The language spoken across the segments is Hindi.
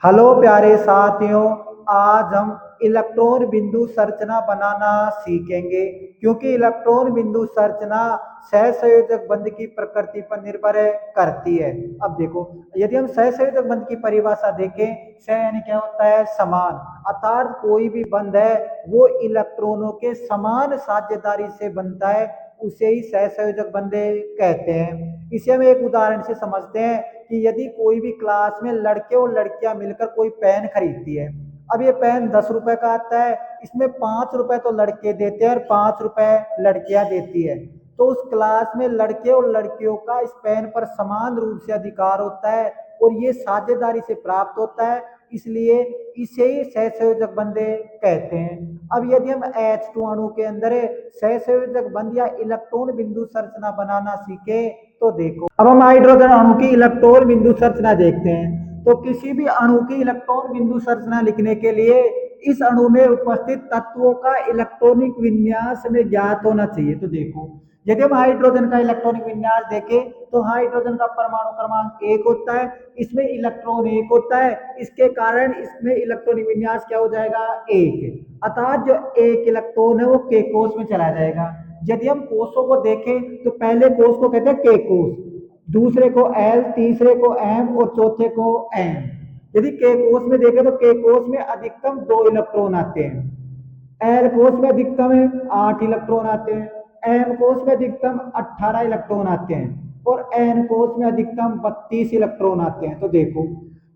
हेलो प्यारे साथियों। आज हम इलेक्ट्रॉन बिंदु संरचना बनाना सीखेंगे क्योंकि इलेक्ट्रॉन बिंदु संरचना सहसंयोजक बंध की प्रकृति पर निर्भर करती है। अब देखो, यदि हम सहसंयोजक बंध की परिभाषा देखें, सह यानी क्या होता है? समान। अर्थात कोई भी बंध है वो इलेक्ट्रॉनों के समान साझेदारी से बनता है, उसे ही सहसंयोजक बंध कहते हैं। इसे हम एक उदाहरण से समझते हैं कि यदि कोई भी क्लास में लड़के और लड़कियां मिलकर कोई पेन खरीदती है। अब ये पेन 10 रुपए का आता है, इसमें 5 रुपए तो लड़के देते हैं और 5 रुपए लड़कियां देती है। तो उस क्लास में लड़के और लड़कियों का इस पेन पर समान रूप से अधिकार होता है और ये साझेदारी से प्राप्त होता है, इसलिए इसे ही सहसंयोजक बंध कहते हैं। अब यदि हम H2 अणु के अंदर सहसंयोजक बंध या इलेक्ट्रॉन बिंदु संरचना बनाना सीखे तो देखो, अब हम हाइड्रोजन अणु की इलेक्ट्रॉन बिंदु संरचना देखते हैं। तो किसी भी अणु की इलेक्ट्रॉन बिंदु संरचना लिखने के लिए इस अणु में उपस्थित तत्वों का इलेक्ट्रॉनिक विन्यास हमें ज्ञात होना चाहिए। तो देखो, यदि हम हाइड्रोजन का इलेक्ट्रॉनिक विन्यास देखें तो हाइड्रोजन का परमाणु क्रमांक 1 होता है, इसमें इलेक्ट्रॉन 1 होता है, इसके कारण इसमें इलेक्ट्रॉनिक विन्यास क्या हो जाएगा? 1। अर्थात जो एक इलेक्ट्रॉन है वो के कोष में चला जाएगा। यदि हम कोषों को देखें तो पहले कोष को कहते हैं के कोष, दूसरे को एल, तीसरे को एम और चौथे को एम। यदि के कोष में देखें तो के कोष में अधिकतम 2 इलेक्ट्रॉन आते हैं, एल कोष में अधिकतम 8 इलेक्ट्रॉन आते हैं, एम कोष में अधिकतम 18 इलेक्ट्रॉन आते हैं और एन कोष में अधिकतम 32 इलेक्ट्रॉन आते हैं। तो देखो,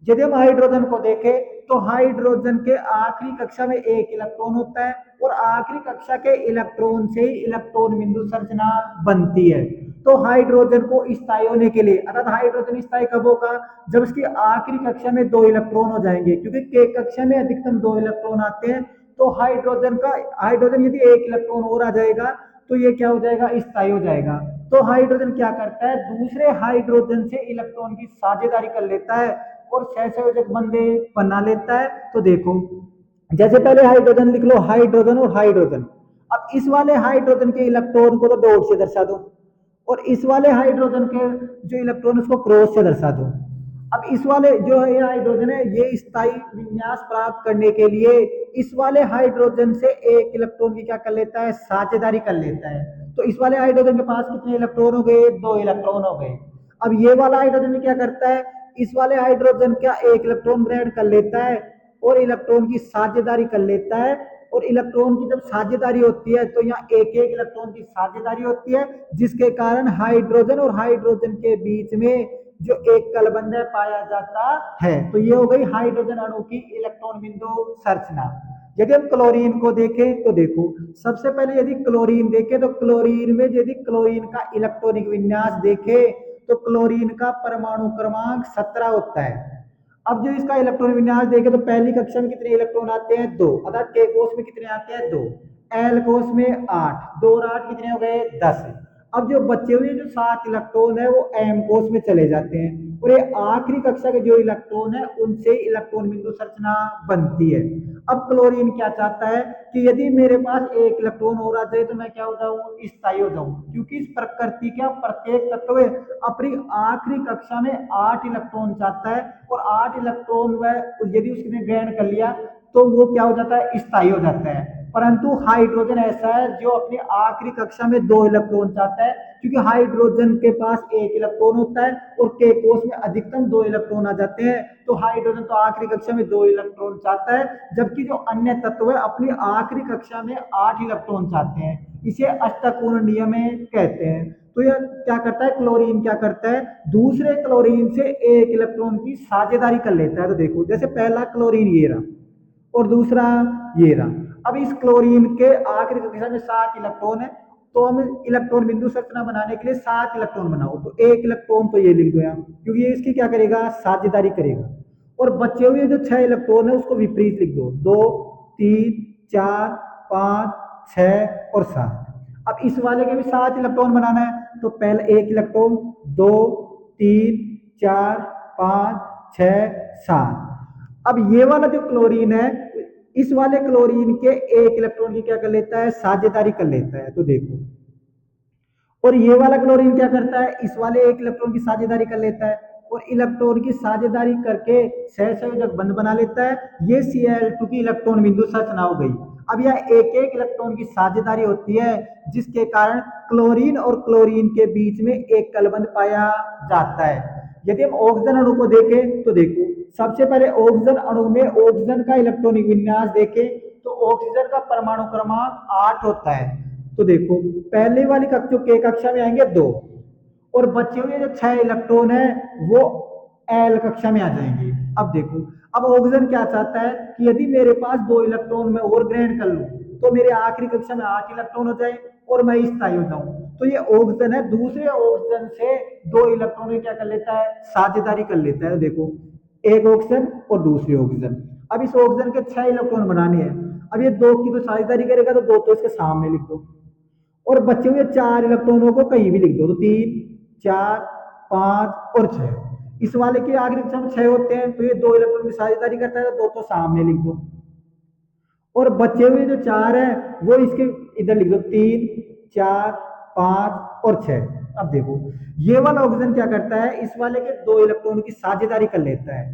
यदि हम हाइड्रोजन को देखें तो हाइड्रोजन के आखिरी कक्षा में 1 इलेक्ट्रॉन होता है और आखिरी कक्षा के इलेक्ट्रॉन से ही इलेक्ट्रॉन बिंदु संरचना बनती है। तो हाइड्रोजन को स्थायी होने के लिए, अर्थात हाइड्रोजन स्थायी कब होगा? जब इसकी आखिरी कक्षा में 2 इलेक्ट्रॉन हो जाएंगे, क्योंकि के कक्षा में अधिकतम 2 इलेक्ट्रॉन आते हैं। तो हाइड्रोजन यदि 1 इलेक्ट्रॉन और आ जाएगा तो ये क्या हो जाएगा? स्थायी हो जाएगा। तो हाइड्रोजन क्या करता है? दूसरे हाइड्रोजन से इलेक्ट्रॉन की साझेदारी कर लेता है और सहसंयोजक बंध बना लेता है। तो देखो, जैसे पहले हाइड्रोजन लिख लो, हाइड्रोजन और हाइड्रोजन। अब इस वाले हाइड्रोजन के इलेक्ट्रॉन को तो डॉट से दर्शा दो और इस वाले हाइड्रोजन के जो इलेक्ट्रॉन उसको क्रॉस से दर्शा दो। अब इस वाले जो है हाइड्रोजन है, ये स्थायी विन्यास प्राप्त करने के लिए इस वाले हाइड्रोजन से 1 इलेक्ट्रॉन की क्या कर लेता है? साझेदारी कर लेता है। तो इस वाले हाइड्रोजन के पास कितने इलेक्ट्रॉन हो गए? 2 इलेक्ट्रॉन हो गए। अब ये वाला हाइड्रोजन क्या करता है? इस वाले हाइड्रोजन का 1 इलेक्ट्रॉन ग्रहण कर लेता है और इलेक्ट्रॉन की साझेदारी कर लेता है। और इलेक्ट्रॉन की जब साझेदारी होती है तो यहाँ एक एक इलेक्ट्रॉन की साझेदारी होती है, जिसके कारण हाइड्रोजन और हाइड्रोजन के बीच में जो एक कलबंध पाया जाता है। तो ये हो गई हाइड्रोजन अणु की इलेक्ट्रॉन बिंदु संरचना। यदि हम क्लोरीन को देखें तो देखो, सबसे पहले यदि क्लोरीन देखें तो क्लोरीन में यदि क्लोरीन का इलेक्ट्रॉनिक विन्यास देखें तो क्लोरीन का परमाणु क्रमांक 17 होता है। अब जो इसका इलेक्ट्रॉन विन्यास देखें तो पहली कक्षा में कितने इलेक्ट्रॉन आते हैं? 2। अर्थात के कोष में कितने आते हैं? 2। एल कोष में 8, 2 और 8 कितने हो गए? 10। अब जो बचे हुए जो 7 इलेक्ट्रॉन है वो एम कोष में चले जाते हैं और ये आखिरी कक्षा के जो इलेक्ट्रॉन है उनसे इलेक्ट्रॉन बिंदु संरचना बनती है। अब क्लोरीन क्या चाहता है कि यदि मेरे पास 1 इलेक्ट्रॉन और आ जाए तो मैं क्या हो जाऊं? स्थायी हो जाऊं, क्योंकि इस प्रकृति का प्रत्येक तत्व अपनी आखिरी कक्षा में 8 इलेक्ट्रॉन चाहता है और 8 इलेक्ट्रॉन वह यदि उसने ग्रहण कर लिया तो वो क्या हो जाता है? स्थायी हो जाता है। परंतु हाइड्रोजन ऐसा है जो अपनी आखिरी कक्षा में 2 इलेक्ट्रॉन चाहता है, क्योंकि हाइड्रोजन के पास 1 इलेक्ट्रॉन होता है और के कोष में अधिकतम 2 इलेक्ट्रॉन आ जाते हैं। तो हाइड्रोजन तो आखिरी कक्षा में 2 इलेक्ट्रॉन चाहता है, जबकि जो अन्य तत्व है अपनी आखिरी कक्षा में 8 इलेक्ट्रॉन चाहते हैं। इसे अष्टकोण नियम कहते हैं। तो यह क्या करता है? क्लोरीन क्या करता है? दूसरे क्लोरीन से 1 इलेक्ट्रॉन की साझेदारी कर लेता है। तो देखो, जैसे पहला क्लोरीन ये रहा और दूसरा ये रहा। अब इस क्लोरीन के आखिरी कक्षा में 7 इलेक्ट्रॉन है, तो हम इलेक्ट्रॉन बिंदु संरचना बनाने के लिए 7 इलेक्ट्रॉन बनाओ। तो 1 इलेक्ट्रॉन तो ये लिख दो यहाँ, क्योंकि ये इसकी क्या करेगा? साझेदारी करेगा। और बचे हुए जो 6 इलेक्ट्रॉन है उसको विपरीत लिख दो, 2, 3, 4, 5, 6 और 7। अब इस वाले के भी 7 इलेक्ट्रॉन बनाना है, तो पहले 1 इलेक्ट्रॉन, 2, 3, 4, 5, 6, 7। अब ये वाला जो क्लोरीन है इस वाले क्लोरीन के 1 इलेक्ट्रॉन की क्या कर लेता है? साझेदारी कर लेता है। तो देखो, और ये वाला क्लोरीन क्या करता है? इस वाले 1 इलेक्ट्रॉन की साझेदारी कर लेता है और इलेक्ट्रॉन की साझेदारी करके सहसंयोजक बंध बना लेता है। ये Cl2 की इलेक्ट्रॉन बिंदु संरचना हो गई। अब यह एक एक इलेक्ट्रॉन की साझेदारी होती है, जिसके कारण क्लोरीन और क्लोरीन के बीच में एक कलबंध पाया जाता है। यदि हम ऑक्सीजन अणु को देखें तो देखो, सबसे पहले ऑक्सीजन अणु में ऑक्सीजन का इलेक्ट्रॉनिक विन्यास देखें तो ऑक्सीजन का परमाणु क्रमांक 8 होता है। तो देखो, पहले वाली कक्षा के कक्षा में आएंगे 2, और बचे हुए जो 6 इलेक्ट्रॉन है वो एल कक्षा में आ जाएंगे। अब देखो, अब ऑक्सीजन क्या चाहता है कि यदि मेरे पास 2 इलेक्ट्रॉन में और ग्रहण कर लूं तो मेरे आखिरी कक्षा में 8 इलेक्ट्रॉन हो जाए और मैं स्थायी हो जाऊं। तो ये ऑक्सीजन है, दूसरे ऑक्सीजन से 2 इलेक्ट्रॉन क्या कर लेता है, साझेदारी कर लेता है। देखो, एक ऑक्सीजन और दूसरी ऑक्सीजन। अब इस ऑक्सीजन के 6 इलेक्ट्रॉन बनाने हैं। अब ये 2 की तो साझेदारी करेगा, तो 2 तो इसके सामने लिख दो, और बचे हुए 4 इलेक्ट्रॉनों को कहीं भी लिख दो, तो 3, 4, 5 और 6। इस वाले के आखिरी कक्षा में 6 होते हैं, तो ये 2 इलेक्ट्रॉन की साझेदारी करता है, तो 2 तो सामने लिख दो, और बचे हुए जो 4 है वो इसके इधर लिख दो, 3, 4, 5 और 6। अब देखो, ये वाला ऑक्सीजन क्या करता है, इस वाले के 2 इलेक्ट्रॉन की साझेदारी कर लेता है,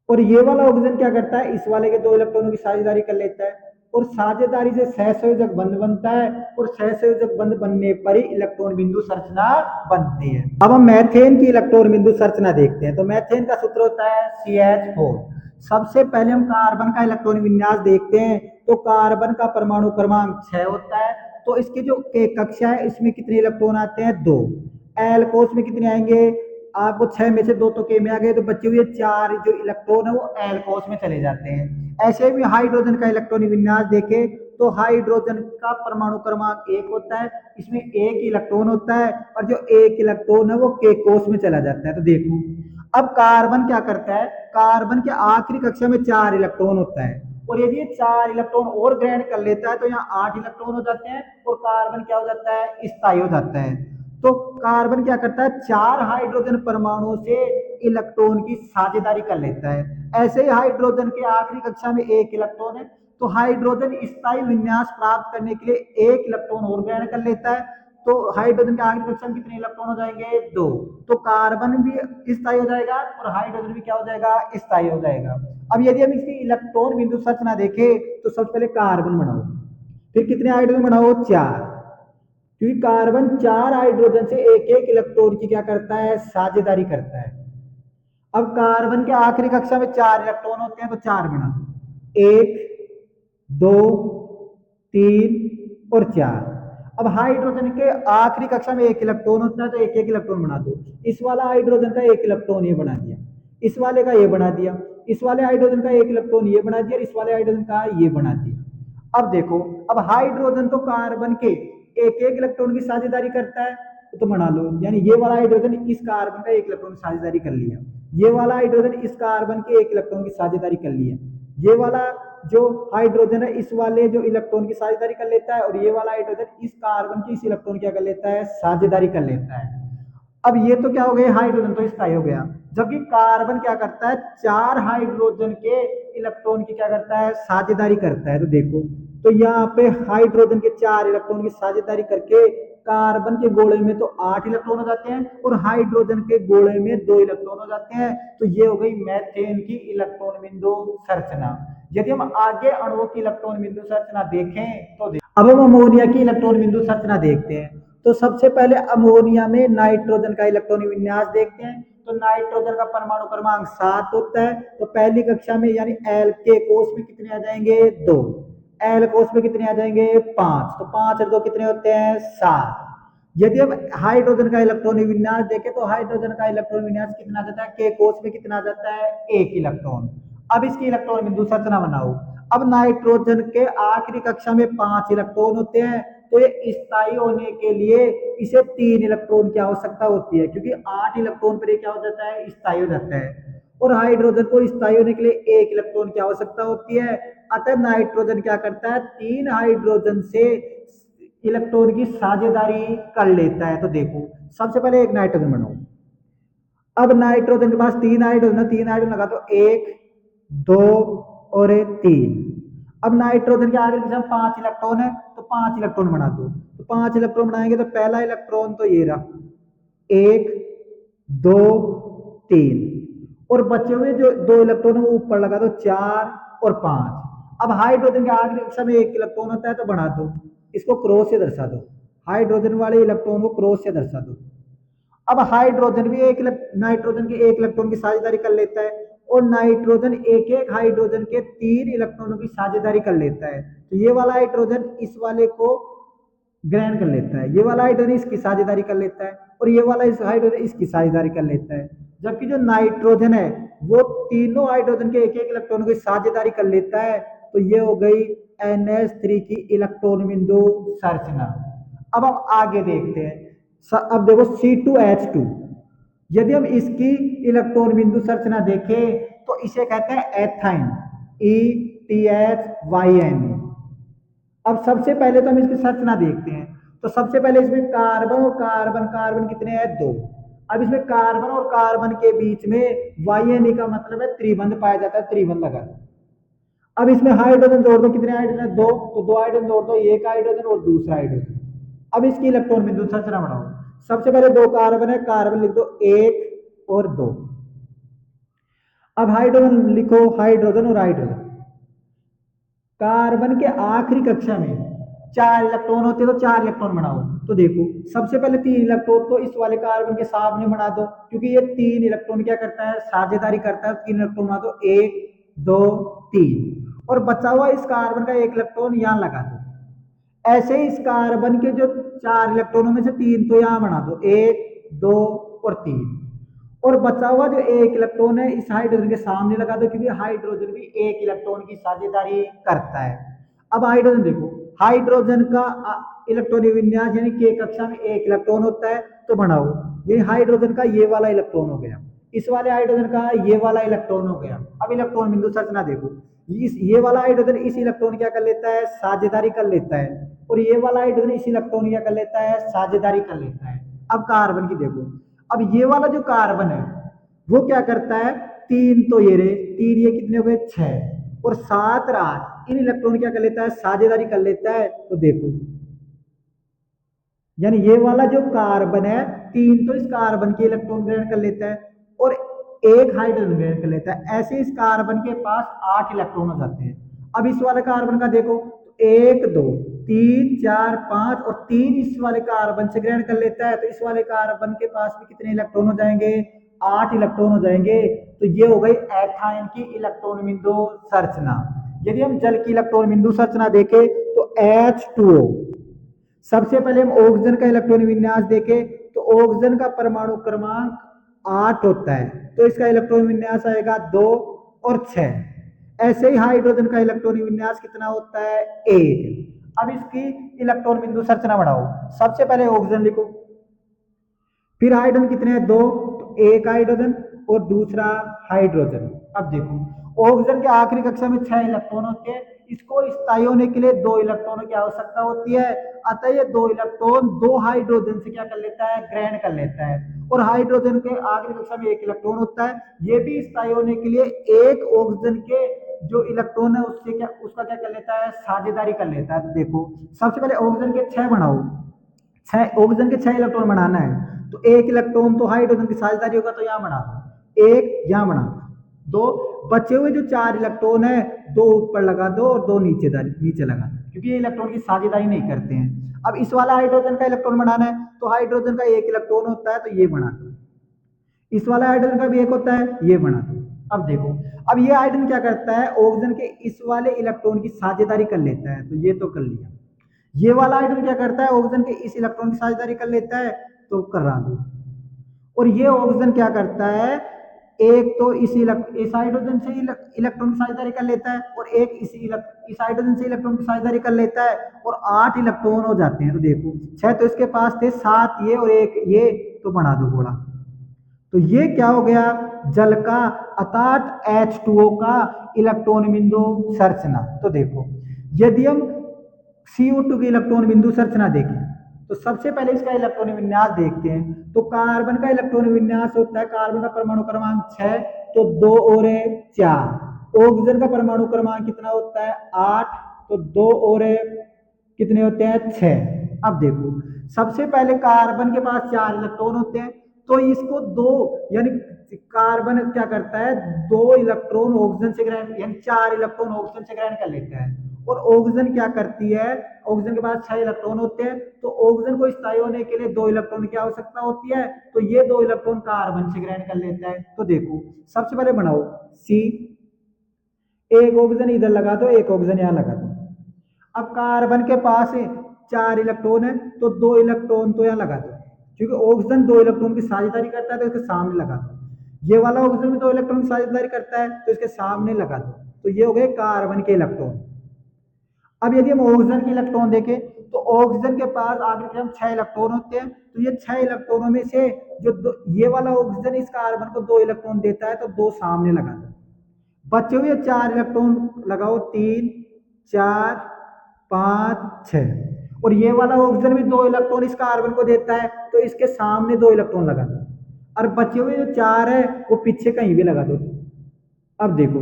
और ये वाला ऑक्सीजन क्या करता है, इस वाले के 2 इलेक्ट्रॉनों की साझेदारी कर लेता है, और साझेदारी से सहसंयोजक बंध बनता है, और सहसंयोजक बंध बनने पर ही इलेक्ट्रॉन बिंदु संरचना बनती है। अब हम मैथेन की इलेक्ट्रॉन बिंदु संरचना देखते हैं। तो मैथेन का सूत्र होता है CH4। सबसे पहले हम कार्बन का इलेक्ट्रॉन विन्यास देखते हैं। तो कार्बन का परमाणु क्रमांक 6 होता है। तो इसकी जो कक्षा है इसमें कितने इलेक्ट्रॉन आते हैं, 2। एल्कोस में कितने आएंगे, आपको 6 में से 2 तो के में आ गए, तो बचे हुए 4 जो इलेक्ट्रॉन है वो एल्कोस में चले जाते हैं। ऐसे भी हाइड्रोजन का इलेक्ट्रॉनिक विन्यास देखें तो हाइड्रोजन का परमाणु क्रमांक 1 होता है, इसमें 1 इलेक्ट्रॉन होता है, और जो 1 इलेक्ट्रॉन है वो के कोष में चला जाता है। तो देखो, अब कार्बन क्या करता है, कार्बन के आखिरी कक्षा में 4 इलेक्ट्रॉन होता है, और यदि ये 4 इलेक्ट्रॉन और ग्रहण कर लेता है तो यहाँ 8 इलेक्ट्रॉन हो जाते हैं, और कार्बन क्या हो जाता है, स्थायी हो जाता है। तो कार्बन क्या करता है, 4 हाइड्रोजन परमाणुओं से इलेक्ट्रॉन की साझेदारी कर लेता है। ऐसे ही हाइड्रोजन के आखिरी कक्षा में 1 इलेक्ट्रॉन है, तो हाइड्रोजन स्थायी विन्यास प्राप्त करने के लिए 1 इलेक्ट्रॉन और ग्रहण कर लेता है। तो हाइड्रोजन के आखिरी कक्षा में कितने इलेक्ट्रॉन हो जाएंगे, 2। तो कार्बन भी स्थायी हो जाएगा और हाइड्रोजन भी क्या हो जाएगा, स्थायी हो जाएगा। अब यदि हम इसकी इलेक्ट्रॉन बिंदु संरचना देखें तो सबसे पहले कार्बन बनाओ, फिर कितने हाइड्रोजन बनाओ, 4, क्योंकि कार्बन 4 हाइड्रोजन से 1 इलेक्ट्रॉन की क्या करता है, साझेदारी करता है। अब कार्बन के आखिरी कक्षा में 4 इलेक्ट्रॉन होते हैं, तो 4 बना दो, 1, 2, 3 और 4। अब हाइड्रोजन के आखिरी कक्षा में 1 इलेक्ट्रॉन होता है, तो 1 इलेक्ट्रॉन बना दो। इस वाला हाइड्रोजन का 1 इलेक्ट्रॉन ये बना दिया, इस वाले का ये बना दिया, इस वाले हाइड्रोजन का 1 इलेक्ट्रॉन ये बना दिया, इस वाले हाइड्रोजन का ये बना दिया। अब देखो, अब हाइड्रोजन तो कार्बन के 1 इलेक्ट्रॉन की साझेदारी करता है, तो बना लो, यानी ये वाला हाइड्रोजन इस कार्बन का 1 इलेक्ट्रॉन की साझेदारी कर लिया, ये वाला हाइड्रोजन इस कार्बन के 1 इलेक्ट्रॉन की साझेदारी कर लिया, ये वाला जो हाइड्रोजन है इस वाले जो इलेक्ट्रॉन की साझेदारी कर लेता है, और ये वाला हाइड्रोजन इस कार्बन की इस इलेक्ट्रॉन क्या कर लेता है, साझेदारी कर लेता है। अब ये तो क्या हो गया, हाइड्रोजन तो स्थायी हो गया, जबकि कार्बन क्या करता है, 4 हाइड्रोजन के इलेक्ट्रॉन की क्या करता है, साझेदारी करता है। तो देखो, तो यहाँ पे हाइड्रोजन के 4 इलेक्ट्रॉन की साझेदारी करके कार्बन के गोले में तो 8 इलेक्ट्रॉन हो जाते हैं, और हाइड्रोजन के गोले में 2 इलेक्ट्रॉन हो जाते हैं। तो ये हो गई मैथेन की इलेक्ट्रॉन बिंदु संरचना। यदि हम आगे अणुओं की इलेक्ट्रॉन बिंदु संरचना देखें तो अब हम अमोनिया की इलेक्ट्रॉन बिंदु संरचना देखते हैं। तो सबसे पहले अमोनिया में नाइट्रोजन का इलेक्ट्रॉनिक विन्यास देखते हैं। तो नाइट्रोजन का परमाणु क्रमांक 7 होता है। तो पहली कक्षा में यानी एल के कोष में कितने आ जाएंगे, 2। एल कोष में कितने आ जाएंगे, 5। तो 5 और 2 कितने होते हैं, 7। यदि हम हाइड्रोजन का इलेक्ट्रॉनिक विन्यास देखें तो हाइड्रोजन का इलेक्ट्रॉन विन्यास कितना आ जाता है, के कोष में कितना आ जाता है, 1 इलेक्ट्रॉन। अब इसकी इलेक्ट्रॉन बिंदु संरचना बनाओ। अब नाइट्रोजन के आखिरी कक्षा में 5 इलेक्ट्रॉन होते हैं, तो ये स्थायी होने के लिए इसे 3 इलेक्ट्रॉन की आवश्यकता होती है, क्योंकि 8 इलेक्ट्रॉन पर क्या हो जाता है, स्थायी हो जाता है, और हाइड्रोजन को स्थायी होने के लिए 1 इलेक्ट्रॉन की आवश्यकता होती है। अतः नाइट्रोजन क्या करता है, 3 हाइड्रोजन से इलेक्ट्रॉन की साझेदारी कर लेता है। तो देखो, सबसे पहले एक नाइट्रोजन बनाओ। अब नाइट्रोजन के पास 3 हाइड्रोजन है, 3 हाइड्रोजन लगा तो 1, 2 और 3। अब नाइट्रोजन के आगे जब 5 इलेक्ट्रॉन है, तो 5 इलेक्ट्रॉन बना दो। तो 5 इलेक्ट्रॉन बनाएंगे तो पहला इलेक्ट्रॉन तो ये रहा, 1, दो, तीन, और बचे हुए जो दो इलेक्ट्रॉन वो ऊपर लगा दो, चार और पांच। अब हाइड्रोजन के आखिरी कक्षा में एक इलेक्ट्रॉन होता है तो बढ़ा दो, इसको क्रॉस से दर्शा दो, हाइड्रोजन वाले इलेक्ट्रॉन को क्रॉस से दर्शा दो। अब हाइड्रोजन भी एक नाइट्रोजन के एक इलेक्ट्रॉन की साझेदारी कर लेता है, और नाइट्रोजन एक एक हाइड्रोजन के तीन इलेक्ट्रॉनों की साझेदारी कर लेता है। तो ये वाला हाइड्रोजन इस वाले को ग्रहण कर लेता है, ये वाला हाइड्रोजन इसकी साझेदारी कर लेता है, और ये वाला इस हाइड्रोजन इसकी साझेदारी कर लेता है। जबकि जो नाइट्रोजन है वो तीनों हाइड्रोजन के एक एक इलेक्ट्रॉनों की साझेदारी कर लेता है। तो ये हो गई NH3 की इलेक्ट्रॉन बिंदु संरचना। अब हम आगे देखते हैं। अब देखो C2H2, यदि हम इसकी इलेक्ट्रॉन बिंदु संरचना देखें तो इसे कहते हैं एथाइन, ETHYN। अब सबसे पहले तो हम इसकी संरचना देखते हैं। तो सबसे पहले इसमें कार्बन और कार्बन, कार्बन कितने हैं, दो। अब इसमें कार्बन और कार्बन के बीच में YN का मतलब है त्रिबंध पाया जाता है, त्रिबंध लगा दो। अब इसमें हाइड्रोजन जोड़ दो, कितने हाइड्रोजन, दो, तो दो हाइड्रोजन जोड़ दो, एक हाइड्रोजन और दूसरा हाइड्रोजन। अब इसकी इलेक्ट्रॉन बिंदु संरचना बढ़ाओ। सबसे पहले दो कार्बन है, कार्बन लिख दो एक और दो। अब हाइड्रोजन लिखो, हाइड्रोजन और हाइड्रोजन। कार्बन के आखिरी कक्षा में चार इलेक्ट्रॉन होते हैं तो चार इलेक्ट्रॉन बनाओ। तो देखो सबसे पहले तीन इलेक्ट्रॉन तो इस वाले कार्बन के सामने बना दो, क्योंकि ये तीन इलेक्ट्रॉन क्या करता है, साझेदारी करता है। तीन इलेक्ट्रॉन बना दो, एक, दो, तीन, और बचा हुआ इस कार्बन का एक इलेक्ट्रॉन यहां लगा दो। ऐसे ही इस कार्बन के जो चार इलेक्ट्रॉनों में से तीन तो यहां बना दो, एक, दो और तीन, और बचा हुआ जो एक इलेक्ट्रॉन है इस हाइड्रोजन के सामने लगा दो, क्योंकि हाइड्रोजन भी एक इलेक्ट्रॉन की साझेदारी करता है। अब हाइड्रोजन देखो, हाइड्रोजन का इलेक्ट्रॉनिक विन्यास यानी के कक्षा में एक इलेक्ट्रॉन होता है तो बनाओ। ये हाइड्रोजन का ये वाला इलेक्ट्रॉन हो गया, इस वाले हाइड्रोजन का ये वाला इलेक्ट्रॉन हो गया। अब इलेक्ट्रॉन बिंदु संरचना देखो, ये वाला हाइड्रोजन इस इलेक्ट्रॉन क्या कर लेता है, साझेदारी कर लेता है, और ये वाला हाइड्रोजन इस इलेक्ट्रॉन क्या कर लेता है, साझेदारी कर लेता है। अब कार्बन की देखो, अब ये वाला जो कार्बन है वो क्या करता है, तीन तो ये रहे, तीन ये कितने हो गए, छह, और सात और आठ इन इलेक्ट्रॉन क्या कर लेता है, साझेदारी कर लेता है। तो देखो यानी ये वाला जो कार्बन है तीन तो इस कार्बन के इलेक्ट्रॉन ग्रहण कर लेता है और एक हाइड्रोजन ग्रहण कर लेता है। ऐसे इस कार्बन के पास आठ इलेक्ट्रॉन हो जाते हैं। अब इस वाले कार्बन का देखो, एक, दो, तीन, चार, पांच, और तीन इस वाले कार्बन से ग्रहण कर लेता है। तो इस वाले कार्बन के पास भी कितने इलेक्ट्रॉन हो जाएंगे, आठ इलेक्ट्रॉन हो जाएंगे। तो ये हो गई एथाइन की इलेक्ट्रॉन बिंदु संरचना। यदि हम जल की इलेक्ट्रॉन बिंदु संरचना देखें तो H2O, सबसे पहले हम ऑक्सीजन का इलेक्ट्रॉन विन्यास देखें तो ऑक्सीजन का परमाणु क्रमांक 8 होता है, तो इसका इलेक्ट्रॉन विन्यास आएगा 2 और 6। ऐसे ही हाइड्रोजन का इलेक्ट्रॉन विन्यास कितना होता है, 1। अब इसकी इलेक्ट्रॉन बिंदु संरचना बढ़ाओ। सबसे पहले ऑक्सीजन लिखो, फिर हाइड्रोजन कितने हैं, दो, तो एक हाइड्रोजन और दूसरा हाइड्रोजन। अब देखो ऑक्सीजन के आखिरी कक्षा में 6 इलेक्ट्रॉन होते हैं, इसको स्थायी होने के लिए 2 इलेक्ट्रॉनों की आवश्यकता होती है। अतः ये 2 इलेक्ट्रॉन 2 हाइड्रोजन से क्या कर लेता है, ग्रहण कर लेता है, और हाइड्रोजन के आखिरी कक्षा में 1 इलेक्ट्रॉन होता है। ये भी स्थायी होने के लिए एक ऑक्सीजन के जो इलेक्ट्रॉन है उससे क्या, उसका क्या कर लेता है, साझेदारी कर लेता है। तो देखो सबसे पहले ऑक्सीजन के 6 बनाओ, 6 ऑक्सीजन के 6 इलेक्ट्रॉन बनाना है। तो एक इलेक्ट्रॉन तो हाइड्रोजन की साझेदारी होगा तो यहां बना दो, एक यहां बना दो, बचे हुए जो 4 इलेक्ट्रॉन है दो ऊपर लगा दो और दो नीचे लगा दो, क्योंकि ये इलेक्ट्रॉन की साझेदारी नहीं करते हैं। अब इस वाला हाइड्रोजन का इलेक्ट्रॉन बनाना है तो हाइड्रोजन का एक इलेक्ट्रॉन होता है तो ये बना दो, इस वाला हाइड्रोजन का भी एक होता है, ये बना दो। अब देखो, अब ये हाइड्रोजन क्या करता है, ऑक्सीजन के इस वाले इलेक्ट्रॉन की साझेदारी कर लेता है, तो ये तो कर लिया। ये वाला हाइड्रोजन क्या करता है, ऑक्सीजन के इस इलेक्ट्रॉन की साझेदारी कर लेता है, तो कर रहा दो। और ये ऑक्सीजन क्या करता है, एक तो इस हाइड्रोजन से इलेक्ट्रॉन की साझेदारी कर लेता है, और एक इस हाइड्रोजन से इलेक्ट्रॉन की साझेदारी कर लेता है, और 8 इलेक्ट्रॉन हो जाते हैं। तो देखो 6 तो इसके पास थे, 7 ये और एक ये, तो बना दो घोड़ा। तो ये क्या हो गया, जल का अर्थात H2O का इलेक्ट्रॉन बिंदु संरचना। तो देखो यदि हम CO2 की इलेक्ट्रॉन बिंदु संरचना देखें तो सबसे पहले इसका इलेक्ट्रॉन विन्यास देखते हैं। तो कार्बन का इलेक्ट्रॉन विन्यास होता है, कार्बन का परमाणु क्रमांक 6, तो 2 और 4। ऑक्सीजन का परमाणु क्रमांक कितना होता है, 8, तो 2 और कितने होते हैं, 6। अब देखो सबसे पहले कार्बन के पास 4 इलेक्ट्रॉन होते हैं, तो इसको दो यानी कार्बन क्या करता है, दो इलेक्ट्रॉन ऑक्सीजन से ग्रहण यानी चार इलेक्ट्रॉन ऑक्सीजन से ग्रहण कर लेता है। और ऑक्सीजन क्या करती है, ऑक्सीजन के पास 6 इलेक्ट्रॉन होते हैं, तो ऑक्सीजन को स्थायी होने के लिए 2 इलेक्ट्रॉन की आवश्यकता होती है, तो ये 2 इलेक्ट्रॉन कार्बन से ग्रहण कर लेता है। तो देखो सबसे पहले बनाओ सी, एक ऑक्सीजन इधर लगा दो, एक ऑक्सीजन यहां लगा दो। अब कार्बन के पास 4 इलेक्ट्रॉन है, तो 2 इलेक्ट्रॉन तो यहां लगा दो, क्योंकि ऑक्सीजन 2 इलेक्ट्रॉन की साझेदारी करता है, तो इसके सामने लगा दो। ये वाला ऑक्सीजन भी 2 इलेक्ट्रॉन की साझेदारी करता है, तो इसके सामने लगा दो। तो ये हो गए कार्बन के इलेक्ट्रॉन। अब यदि हम ऑक्सीजन के इलेक्ट्रॉन देखें, तो ऑक्सीजन के पास आगे के हम 6 इलेक्ट्रॉन होते हैं, तो ये 6 इलेक्ट्रॉनों में से जो ये वाला ऑक्सीजन इस कार्बन को 2 इलेक्ट्रॉन देता है, तो 2 सामने लगा दो। बचे हुए 4 इलेक्ट्रॉन लगाओ, 3 4 5 6। और ये वाला ऑक्सीजन भी 2 इलेक्ट्रॉन इस कार्बन को देता है, तो इसके सामने 2 इलेक्ट्रॉन लगा दो। और बचे हुए जो 4 है वो पीछे कहीं भी लगा दो। अब देखो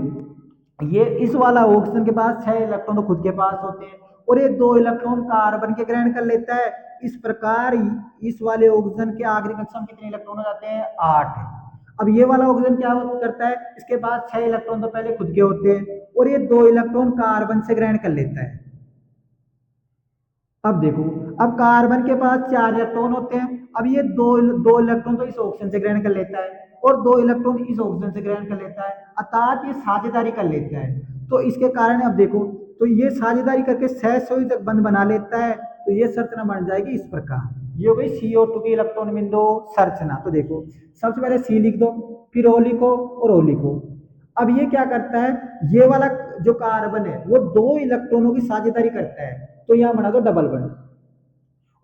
ये इस वाला ऑक्सीजन के पास 6 इलेक्ट्रॉन तो खुद के पास होते हैं, और ये 2 इलेक्ट्रॉन कार्बन के ग्रहण कर लेता है। इस प्रकार इस वाले ऑक्सीजन के आखिरी कक्षा में कितने इलेक्ट्रॉन हो जाते हैं, 8। अब ये वाला ऑक्सीजन क्या करता है, इसके पास 6 इलेक्ट्रॉन तो पहले खुद के होते हैं, और ये 2 इलेक्ट्रॉन कार्बन से ग्रहण कर लेता है। अब देखो, अब कार्बन के पास 4 इलेक्ट्रॉन होते हैं, अब ये दो इलेक्ट्रॉन तो इस ऑक्सीजन से ग्रहण कर लेता है, और 2 इलेक्ट्रॉन इस ऑक्सीजन से ग्रहण कर लेता है, अर्थात ये साझेदारी कर लेता है। तो इसके कारण अब देखो, तो ये साझेदारी करके सहसंयोजक बंध बना लेता है। तो ये संरचना बन जाएगी इस प्रकार। ये हो गई CO2 की इलेक्ट्रॉन बिंदु संरचना। तो देखो सबसे पहले सी लिख दो, फिर O लिखो और O लिखो। अब ये क्या करता है, ये वाला जो कार्बन है वो 2 इलेक्ट्रॉनों की साझेदारी करता है, तो यहां बना दो डबल बंड।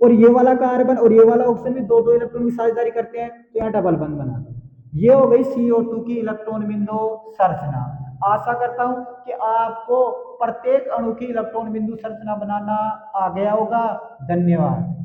और ये वाला कार्बन और ये वाला ऑक्सीजन भी 2 2 इलेक्ट्रॉन की साझेदारी करते हैं, तो यहाँ डबल बंद बना दो। ये हो गई CO2 की इलेक्ट्रॉन बिंदु संरचना। आशा करता हूं कि आपको प्रत्येक अणु की इलेक्ट्रॉन बिंदु संरचना बनाना आ गया होगा। धन्यवाद।